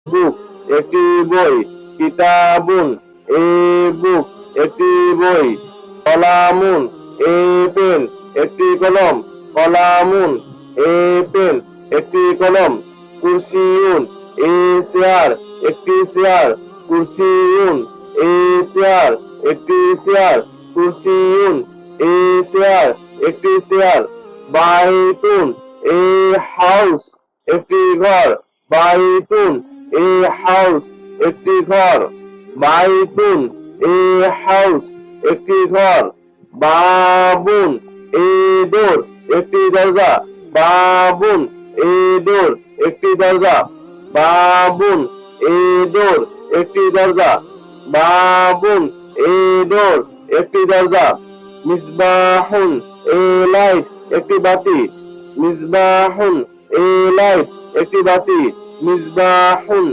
বুক একটি বই, কিতাবুন এ বুক একটি বই, কলামুন এ পেন একটি কলম, কলামুন এ পেন একটি কলম, কুরসিউন এ চেয়ার একটি চেয়ার, কুরসিউন এ চেয়ার একটি চেয়ার, কুরসিউন এ চেয়ার একটি চেয়ার, বাইতুন এ হাউস একটি ঘর, বাইতুন এ হাউস একটি ঘর, বাইতুন এ হাউস একটি ঘর, বাবুন এ ডোর একটি দরজা, বাবুন এ ডোর একটি দরজা, বাবুন এ ডোর একটি দরজা, বাবুন এ ডোর একটি দরজা, মিসবাহুন এ লাইট একটি বাতি, মিসবাহুন এ লাইট একটি বাতি, মিসবাহুন